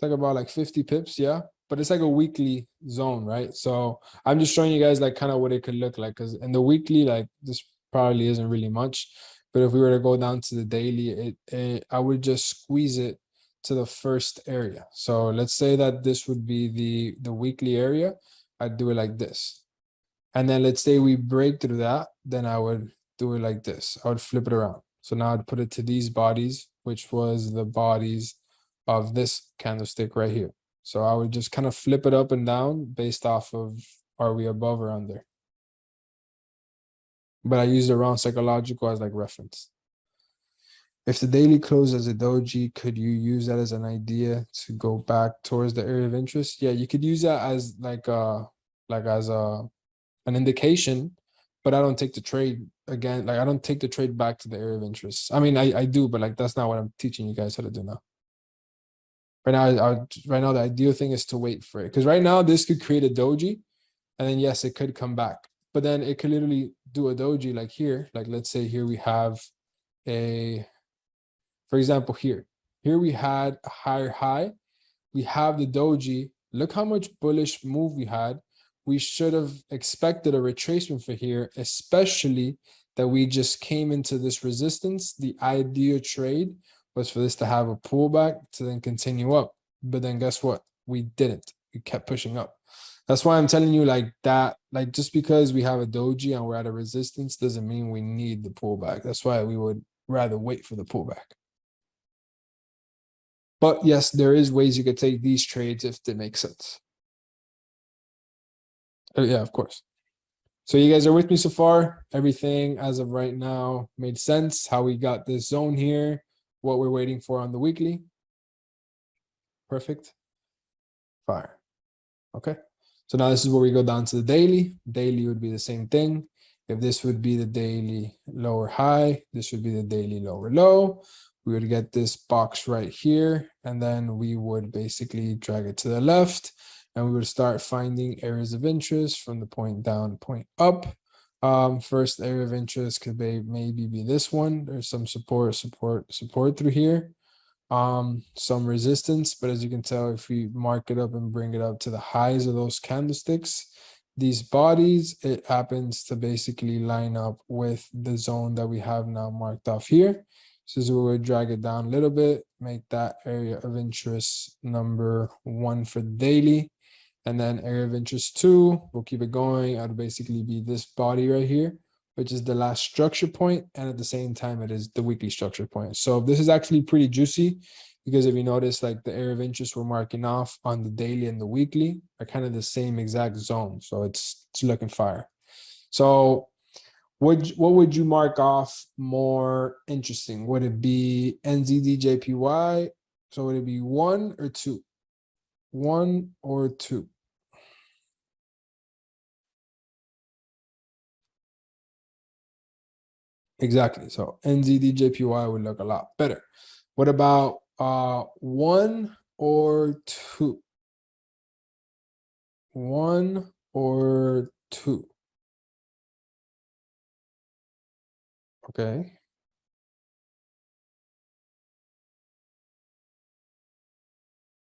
about like 50 pips, yeah. But it's like a weekly zone, right? So I'm just showing you guys kind of what it could look like, because in the weekly, this probably isn't really much. But if we were to go down to the daily, I would just squeeze it to the first area. So let's say that this would be the weekly area. I'd do it like this. And then let's say we break through that, then I would do it like this. I would flip it around. So now I'd put it to these bodies, which was the bodies of this candlestick right here. So I would just kind of flip it up and down based off of, are we above or under? But I use the round psychological as like reference. If the daily closed as a doji, could you use that as an idea to go back towards the area of interest? Yeah, you could use that as like as an indication, but I don't take the trade again. Like I don't take the trade back to the area of interest. I mean, I do, but like that's not what I'm teaching you guys how to do now. Right now, the ideal thing is to wait for it, because right now this could create a doji, and then yes, it could come back, but then it could literally do a doji like here. Like let's say here we have for example, here we had a higher high. We have the doji. Look how much bullish move we had. We should have expected a retracement for here, especially that we just came into this resistance. The ideal trade was for this to have a pullback to then continue up. But then guess what? We didn't. We kept pushing up. That's why I'm telling you like that, like just because we have a doji and we're at a resistance doesn't mean we need the pullback. That's why we would rather wait for the pullback. But yes, there is ways you could take these trades if they make sense. Yeah, of course. So you guys are with me so far? Everything as of right now made sense, how we got this zone here, what we're waiting for on the weekly. Perfect. Fire. Okay. So now this is where we go down to the daily. Daily would be the same thing. If this would be the daily lower high, this would be the daily lower low. We would get this box right here, and then we would basically drag it to the left, and we would start finding areas of interest from the point down, point up. First area of interest could maybe be this one. There's some support through here. Some resistance, but as you can tell, if we mark it up and bring it up to the highs of those candlesticks, these bodies, it happens to basically line up with the zone that we have now marked off here. So this is where we drag it down a little bit, make that area of interest number 1 for the daily, and then area of interest 2, we'll keep it going. It'll basically be this body right here, which is the last structure point, and at the same time, it is the weekly structure point. So this is actually pretty juicy, because if you notice, like the area of interest we're marking off on the daily and the weekly are kind of the same exact zone. So it's looking fire. So what would you mark off more interesting? Would it be NZDJPY? So would it be 1 or 2? 1 or 2? Exactly. So NZDJPY would look a lot better. What about 1 or 2? 1 or 2? Okay.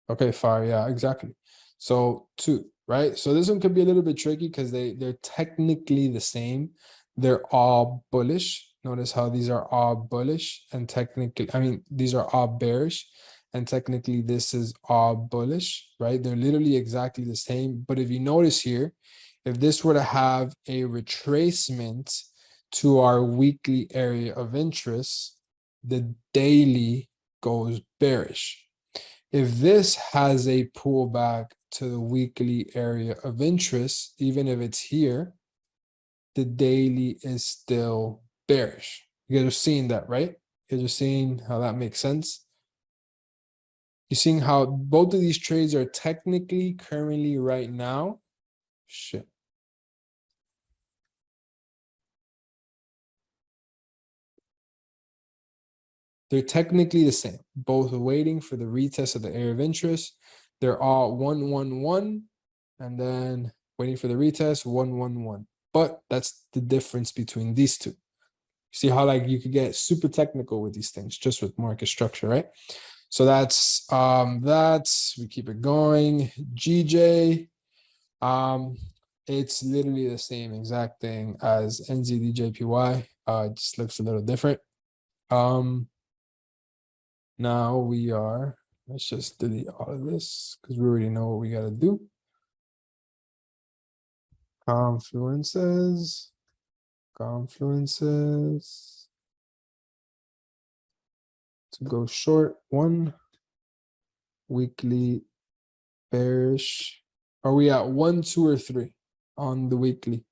Okay, fire. Yeah, exactly. So 2, right? So this one could be a little bit tricky because they're technically the same. They're all bullish. Notice how these are all bullish, and technically, I mean, these are all bearish, and technically this is all bullish, right? They're literally exactly the same. But if you notice here, if this were to have a retracement to our weekly area of interest, the daily goes bearish. If this has a pullback to the weekly area of interest, even if it's here, the daily is still bearish. You guys are seeing that, right? You guys are seeing how that makes sense. You're seeing how both of these trades are technically currently right now. Shit. They're technically the same, both waiting for the retest of the area of interest. They're all 1, 1, 1, and then waiting for the retest 1, 1, 1. But that's the difference between these two. See how like you could get super technical with these things just with market structure, right? So that's we keep it going. GJ, it's literally the same exact thing as NZDJPY. It just looks a little different. Now we are Let's just delete all of this because we already know what we got to do. Confluences. To go short, 1. Weekly bearish. Are we at 1, 2, or 3 on the weekly?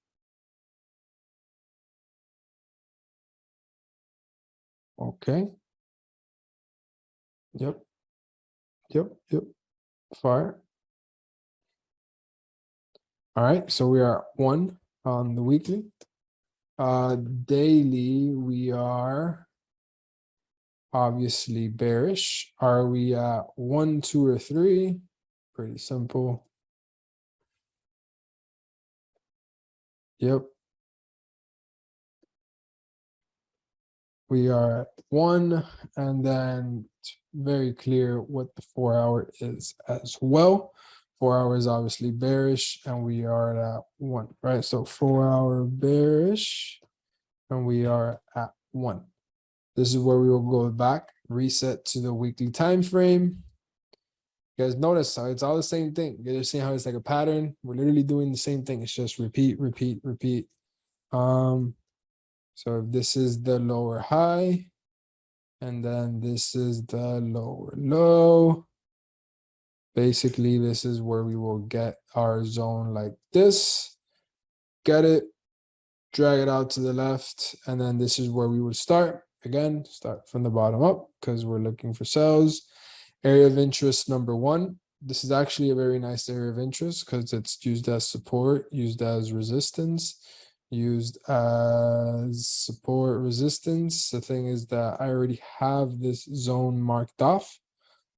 Okay. Yep. Fire. All right, so we are 1 on the weekly. Daily, we are obviously bearish. Are we at 1, 2, or 3? Pretty simple. Yep. We are at 1, and then it's very clear what the 4-hour is as well. 4 hours obviously bearish, and we are at 1, right? So 4-hour bearish, and we are at 1. This is where we will go back, reset to the weekly time frame. You guys notice how it's all the same thing. You guys see how it's like a pattern. We're literally doing the same thing. It's just repeat. So if this is the lower high, and then this is the lower low, basically this is where we will get our zone like this. Get it, drag it out to the left, and then this is where we would start. Again, start from the bottom up because we're looking for sells. Area of interest number 1. This is actually a very nice area of interest because it's used as support, used as resistance, used as support, resistance. The thing is that I already have this zone marked off.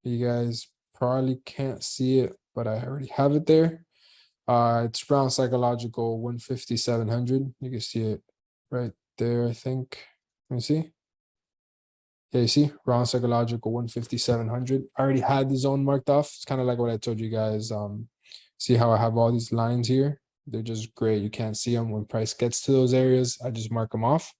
You guys probably can't see it, but I already have it there. It's Brown Psychological 150-700. You can see it right there, I think. Let me see. Yeah, you see, Brown Psychological 150-700. I already had the zone marked off. It's kind of like what I told you guys. See how I have all these lines here? They're just gray. You can't see them when price gets to those areas. I just mark them off.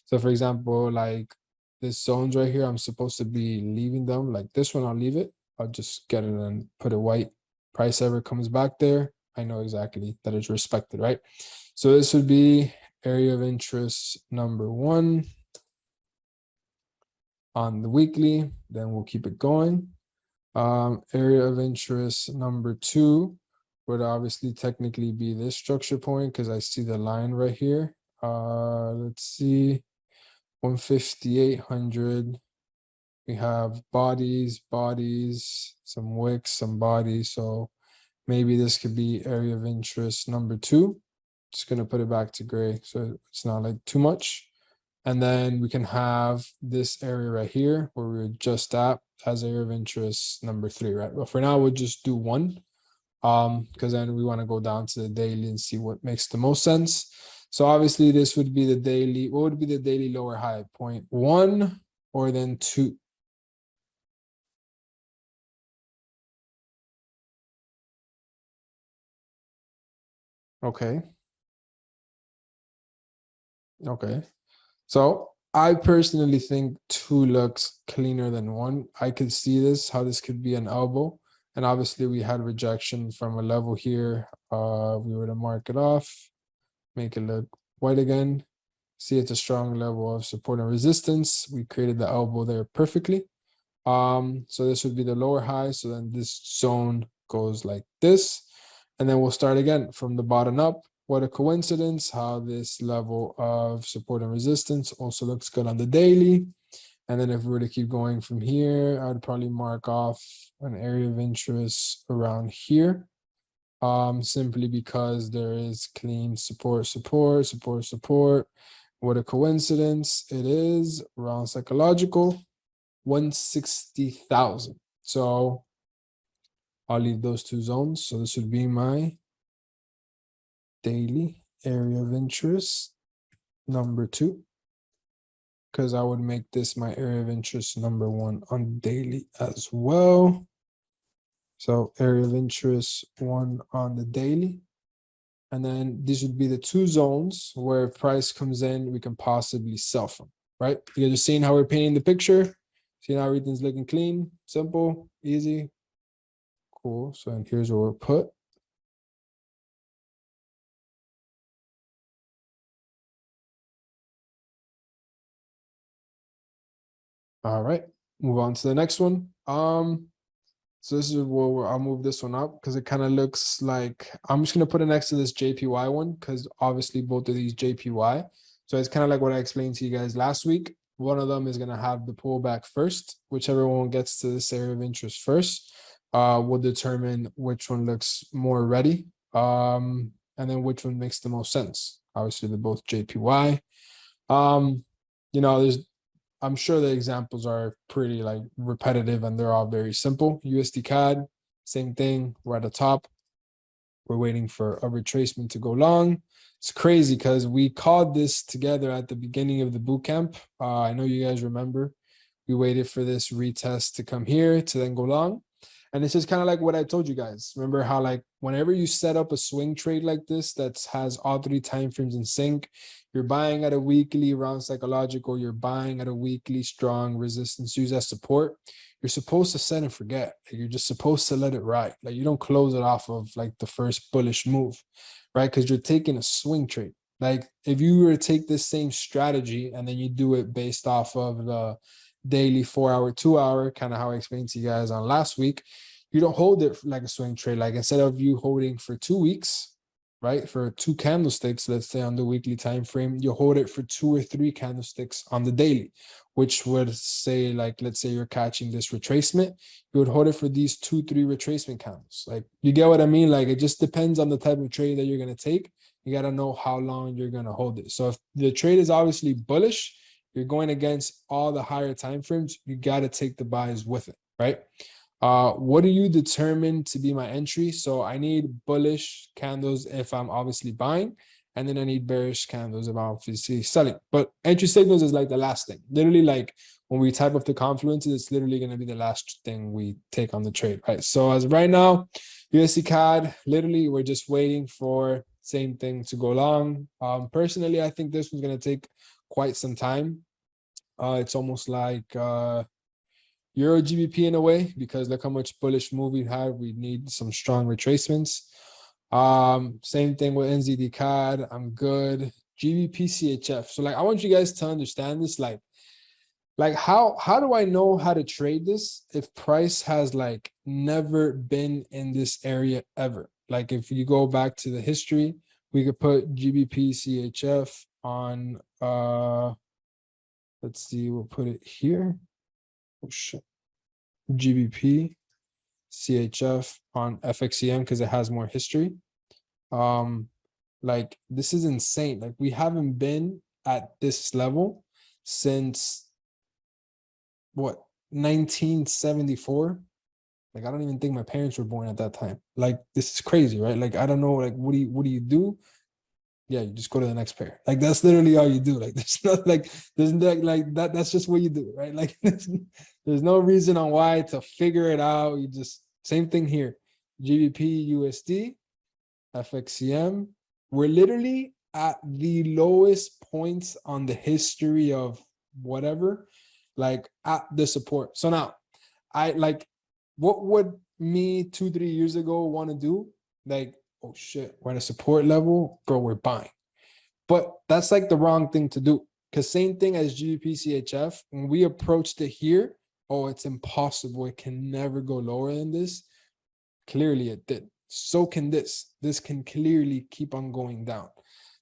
So for example, like this zones right here, I'm supposed to be leaving them. Like this one, I'll leave it. I'll just get it and put it white. Price ever comes back there, I know exactly that it's respected, right? So this would be area of interest number 1 on the weekly. Then we'll keep it going. Area of interest number 2 would obviously technically be this structure point because I see the line right here. Let's see, 150-800. We have bodies, some wicks, some bodies. So maybe this could be area of interest number 2. Just gonna put it back to gray so it's not like too much. And then we can have this area right here where we're just at as area of interest number 3, right? But for now, we'll just do 1 because then we want to go down to the daily and see what makes the most sense. So obviously this would be the daily. What would be the daily lower high? 0.1 or then 2? Okay. So I personally think 2 looks cleaner than 1. I could see how this could be an elbow. And obviously we had rejection from a level here. We were to mark it off, make it look white again. See, it's a strong level of support and resistance. We created the elbow there perfectly. So this would be the lower high. So then this zone goes like this. And then we'll start again from the bottom up. What a coincidence how this level of support and resistance also looks good on the daily. And then if we were to keep going from here, I'd probably mark off an area of interest around here. Simply because there is clean support. What a coincidence it is. Round psychological 160,000. So I'll leave those 2 zones. So this would be my daily area of interest number 2, because I would make this my area of interest number 1 on daily as well. So area of interest 1 on the daily. And then these would be the 2 zones where if price comes in, we can possibly sell from, right? You guys are seeing how we're painting the picture. See how everything's looking clean. Simple, easy, cool. So and here's where we'll put. All right, move on to the next one. So this is where I'll move this one up because it kind of looks like I'm just gonna put it next to this JPY one because obviously both of these JPY. So it's kind of like what I explained to you guys last week. One of them is gonna have the pullback first, whichever one gets to this area of interest first, will determine which one looks more ready, and then which one makes the most sense. Obviously, they're both JPY. There's I'm sure the examples are pretty like repetitive and they're all very simple. USD CAD, same thing. We're at the top. We're waiting for a retracement to go long. It's crazy because we called this together at the beginning of the boot camp. I know you guys remember. We waited for this retest to come here to then go long. And this is kind of like what I told you guys. Remember how like whenever you set up a swing trade like this that has all three time frames in sync, you're buying at a weekly round psychological, you're buying at a weekly strong resistance, use as support. You're supposed to set and forget. You're just supposed to let it ride. Like you don't close it off of like the first bullish move, right? Because you're taking a swing trade. Like if you were to take this same strategy and then you do it based off of the daily 4 hour, 2 hour, kind of how I explained to you guys on last week, you don't hold it like a swing trade. Like instead of you holding for 2 weeks, right, for 2 candlesticks, let's say on the weekly time frame, you hold it for 2 or 3 candlesticks on the daily, which would say like, let's say you're catching this retracement, you would hold it for these 2, 3 retracement candles. Like you get what I mean? Like it just depends on the type of trade that you're going to take. You got to know how long you're going to hold it. So if the trade is obviously bullish, you're going against all the higher time frames, you got to take the buys with it, right? What do you determine to be my entry? So I need bullish candles if I'm obviously buying, and then I need bearish candles if I'm obviously selling. But entry signals is like the last thing. Literally, like when we type up the confluences, it's literally going to be the last thing we take on the trade, right? So as of right now, USD CAD, literally we're just waiting for same thing to go long. Personally, I think this one's going to take quite some time. It's almost like Euro GBP in a way, because look how much bullish move we had. We need some strong retracements. Same thing with NZD CAD. I'm good. GBP CHF. So like I want you guys to understand this. Like how do I know how to trade this if price has like never been in this area ever? Like if you go back to the history, we could put GBP CHF on let's see, we'll put it here. Oh shit. GBP CHF on FXCM because it has more history. Like this is insane. Like we haven't been at this level since what, 1974. Like I don't even think my parents were born at that time. Like this is crazy, right? Like I don't know, like what do you do? Yeah, you just go to the next pair. Like that's literally all you do. Like there's not there's like that. That's just what you do, right? Like there's no reason on why to figure it out. You just same thing here. GBP USD, FXCM. We're literally at the lowest points on the history of whatever, like at the support. So now I like what would me 2-3 years ago want to do? Like, oh shit, we're at a support level, bro, we're buying. But that's like the wrong thing to do. Because same thing as GBP CHF, when we approached it here, oh, it's impossible. It can never go lower than this. Clearly it did. So can this. This can clearly keep on going down.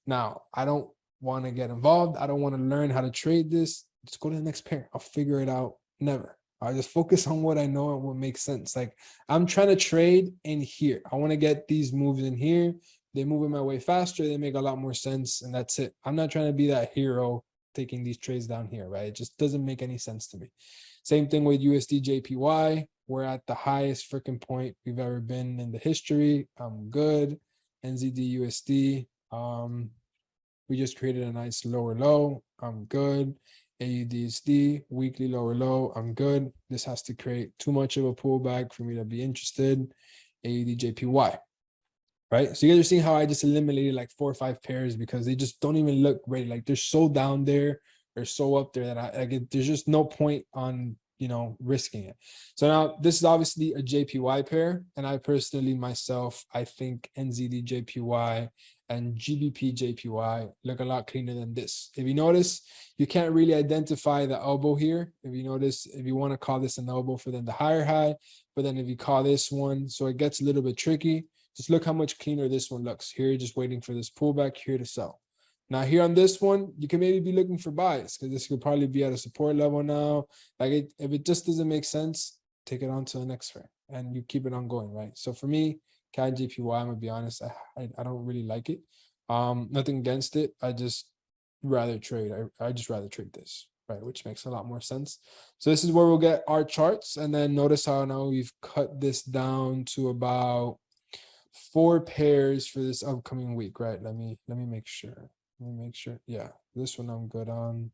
Now, I don't want to get involved. I don't want to learn how to trade this. Just go to the next pair. I'll figure it out. Never. I just focus on what I know and what makes sense. Like I'm trying to trade in here. I want to get these moves in here. They move in my way faster. They make a lot more sense. And that's it. I'm not trying to be that hero taking these trades down here, right? It just doesn't make any sense to me. Same thing with USD JPY. We're at the highest freaking point we've ever been in the history. I'm good. NZD USD. We just created a nice lower low. I'm good. AUDSD, weekly lower low, I'm good. This has to create too much of a pullback for me to be interested. AUDJPY, right? So you guys are seeing how I just eliminated like 4 or 5 pairs because they just don't even look ready. Like they're so down there, they're so up there that there's just no point on risking it. So now this is obviously a JPY pair, and I personally myself, I think NZD JPY and GBP JPY look a lot cleaner than this. If you notice, you can't really identify the elbow here. If you notice, if you want to call this an elbow for then the higher high, but then if you call this one, so it gets a little bit tricky. Just look how much cleaner this one looks. Here, just waiting for this pullback here to sell. Now here on this one, you can maybe be looking for buys because this could probably be at a support level now. Like if it just doesn't make sense, take it on to the next pair and you keep it on going, right? So for me, CAD JPY, I'm gonna be honest, I don't really like it. Nothing against it. I just rather trade. I just rather trade this, right? Which makes a lot more sense. So this is where we'll get our charts, and then notice how now we've cut this down to about 4 pairs for this upcoming week, right? Let me make sure. Let me make sure. Yeah, this one I'm good on.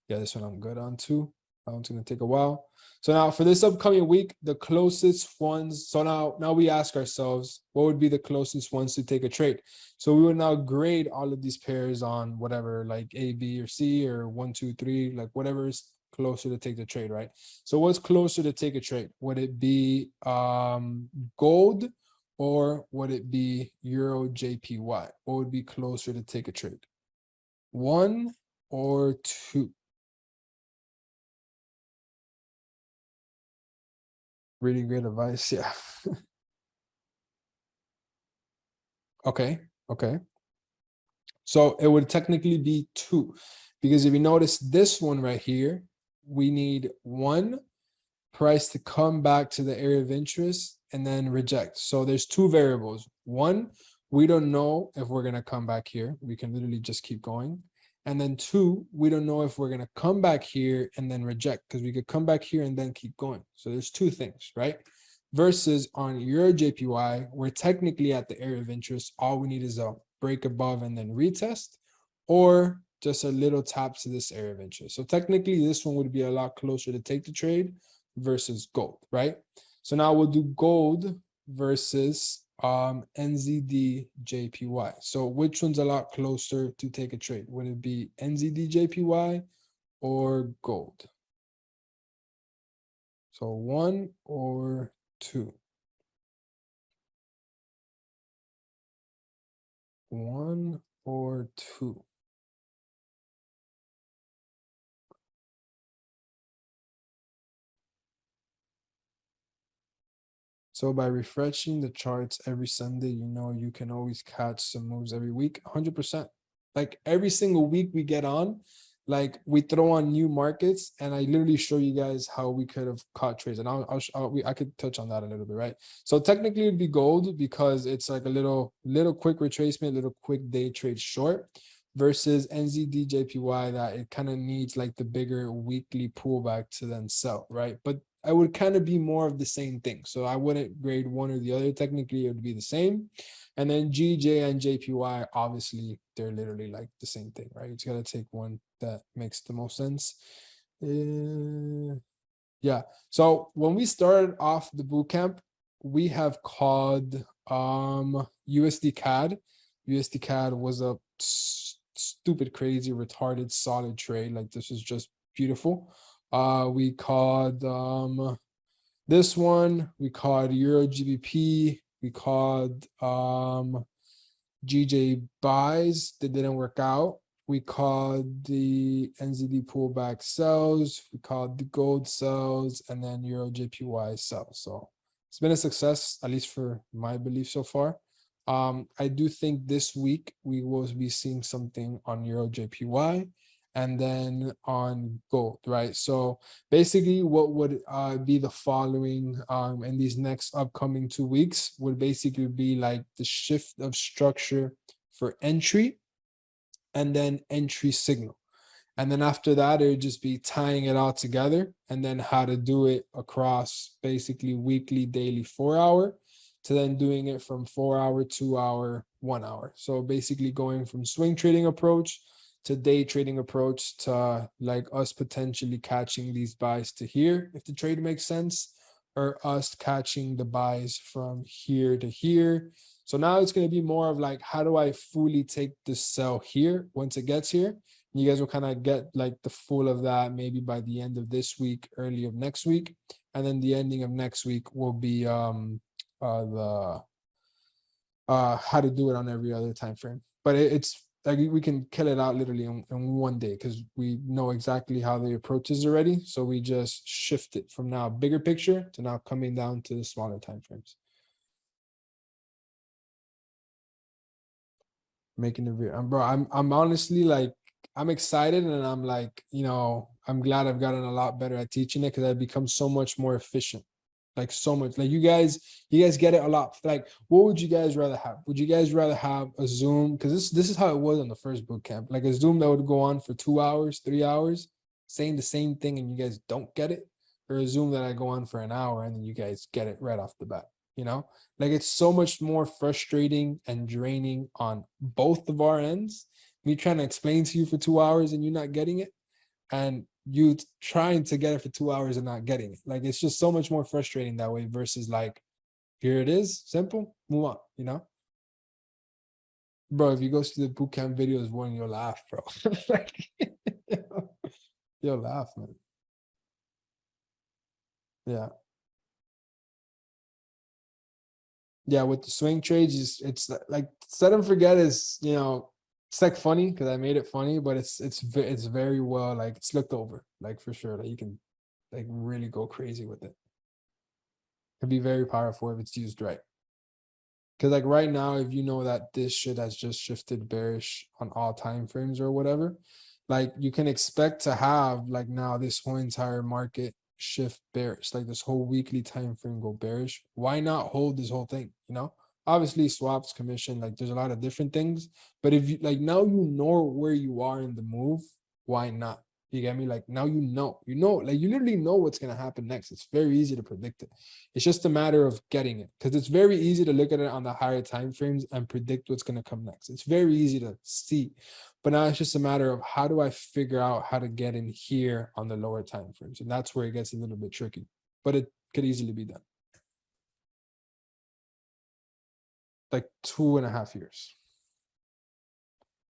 Yeah, this one I'm good on too. That one's gonna take a while. So now for this upcoming week, the closest ones. So now we ask ourselves, what would be the closest ones to take a trade? So we would now grade all of these pairs on whatever, like A, B, or C, or 1, 2, 3, like whatever is closer to take the trade, right? So what's closer to take a trade? Would it be gold, or would it be Euro JPY? What would be closer to take a trade? 1 or 2? Really great advice. Yeah. Okay. So it would technically be 2, because if you notice this one right here, we need 1 price to come back to the area of interest and then reject. So there's 2 variables. 1, we don't know if we're going to come back here. We can literally just keep going. And then 2, we don't know if we're going to come back here and then reject, because we could come back here and then keep going. So there's 2 things, right? Versus on Euro JPY, we're technically at the area of interest. All we need is a break above and then retest, or just a little tap to this area of interest. So technically this one would be a lot closer to take the trade versus gold, right? So now we'll do gold versus NZD JPY. So which one's a lot closer to take a trade? Would it be NZD JPY or gold? So 1 or 2? 1 or 2? So by refreshing the charts every Sunday, you can always catch some moves every week. 100%. Like every single week we get on, like we throw on new markets, and I literally show you guys how we could have caught trades, and I could touch on that a little bit, right? So technically it'd be gold because it's like a little quick retracement, little quick day trade short, versus NZD JPY that it kind of needs like the bigger weekly pullback to then sell, right? But I would kind of be more of the same thing. So I wouldn't grade one or the other. Technically, it would be the same. And then GJ and JPY, obviously, they're literally like the same thing, right? You just got to take one that makes the most sense. Yeah. So when we started off the bootcamp, we have called USD CAD. USD CAD was a stupid, crazy, retarded, solid trade. Like this is just beautiful. We called this one, we called Euro GBP, we called GJ buys that didn't work out. We called the NZD pullback sells, we called the gold sells, and then Euro JPY sells. So it's been a success, at least for my belief so far. I do think this week we will be seeing something on Euro JPY and then on gold, right? So basically what would be the following in these next upcoming 2 weeks would basically be like the shift of structure for entry and then entry signal. And then after that, it would just be tying it all together, and then how to do it across basically weekly, daily, 4 hour, to then doing it from 4 hour, 2 hour, 1 hour. So basically going from swing trading approach to day trading approach to like us potentially catching these buys to here, if the trade makes sense, or us catching the buys from here to here. So now it's going to be more of like, how do I fully take the sell here once it gets here? You guys will kind of get like the full of that maybe by the end of this week, early of next week. And then the ending of next week will be the how to do it on every other time frame. But it's like we can kill it out literally in one day because we know exactly how the approach is already. So we just shift it from now bigger picture to now coming down to the smaller time frames. Making the video, bro. I'm honestly like I'm excited and I'm like, I'm glad I've gotten a lot better at teaching it because I've become so much more efficient. Like so much. Like you guys get it a lot. Like, what would you guys rather have? Would you guys rather have a Zoom? Because this is how it was on the first boot camp. Like a Zoom that would go on for 2 hours, 3 hours, saying the same thing and you guys don't get it, or a Zoom that I go on for an hour and then you guys get it right off the bat. Like it's so much more frustrating and draining on both of our ends. Me trying to explain to you for 2 hours and you not getting it, and you trying to get it for 2 hours and not getting it. Like it's just so much more frustrating that way versus like, here it is, simple, move on, Bro, if you go see the bootcamp videos, one, you'll laugh, bro. Like, you'll laugh, man. Yeah. Yeah, with the swing trades, it's like set and forget is, it's like funny because I made it funny, but it's very well, like it's looked over, like for sure. Like you can like really go crazy with it. It'd be very powerful if it's used right. Because like right now, if you know that this shit has just shifted bearish on all time frames or whatever, like you can expect to have like now this whole entire market shift bearish, like this whole weekly time frame go bearish. Why not hold this whole thing? Obviously swaps, commission, like there's a lot of different things. But if you like now you know where you are in the move, why not? You get me? Like now like you literally know what's gonna happen next. It's very easy to predict it. It's just a matter of getting it because it's very easy to look at it on the higher time frames and predict what's gonna come next. It's very easy to see, but now it's just a matter of how do I figure out how to get in here on the lower time frames, and that's where it gets a little bit tricky. But it could easily be done. Like 2.5 years.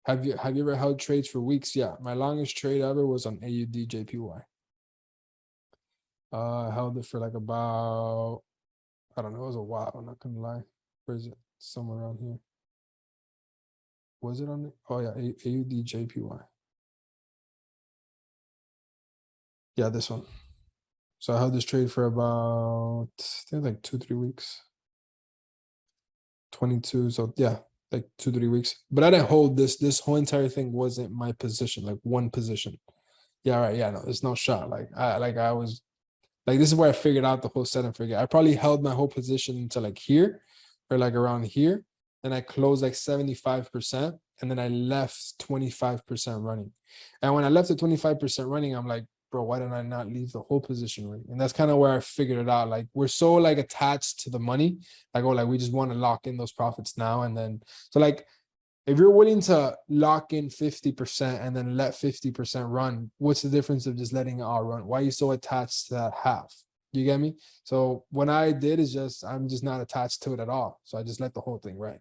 Have you ever held trades for weeks? Yeah, my longest trade ever was on AUD JPY. I held it for like about, I don't know, it was a while, I'm not gonna lie. Where is it? Somewhere around here. Was it on it? Oh yeah, AUD JPY. Yeah, this one. So I held this trade for about, I think like 2-3 weeks. 22, so yeah, like 2-3 weeks. But I didn't hold this whole entire thing wasn't my position, like one position. Yeah, right. Yeah, no, there's no shot. Like I was like, this is where I figured out the whole set and forget. I probably held my whole position until like here or like around here. Then I closed like 75%, and then I left 25% running. And when I left the 25% running, I'm like, bro, why didn't I not leave the whole position running? And that's kind of where I figured it out. Like we're so like attached to the money, like, oh, like we just want to lock in those profits now. And then so like if you're willing to lock in 50% and then let 50% run, what's the difference of just letting it all run? Why are you so attached to that half? You get me? So what I did is I'm just not attached to it at all. So I just let the whole thing run.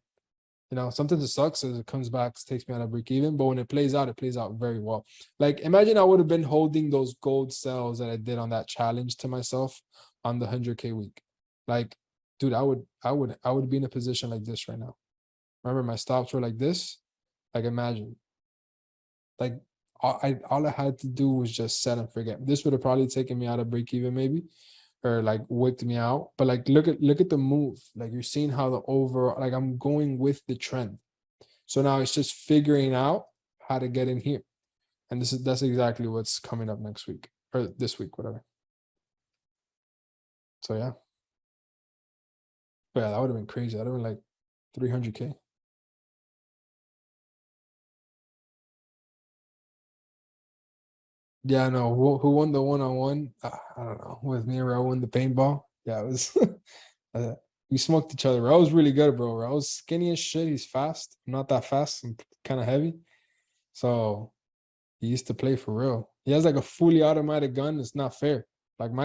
Sometimes it sucks as it comes back, takes me out of break even, but when it plays out very well. Like imagine I would have been holding those gold cells that I did on that challenge to myself on the 100K week. Like, dude, I would be in a position like this right now. Remember my stops were like this. Like imagine, like all I had to do was just set and forget. This would have probably taken me out of break even maybe, or like wicked me out. But like look at the move. Like you're seeing how the overall, like I'm going with the trend. So now it's just figuring out how to get in here. And that's exactly what's coming up next week or this week, whatever. So yeah. But yeah, that would have been crazy. That would have been like 300K. Yeah, no. Who won the one-on-one? I don't know. With me and Raul won the paintball. Yeah, it was. We smoked each other. Raul's really good, bro. Raul's skinny as shit. He's fast. I'm not that fast. I'm kind of heavy. So he used to play for real. He has like a fully automatic gun. It's not fair. Like my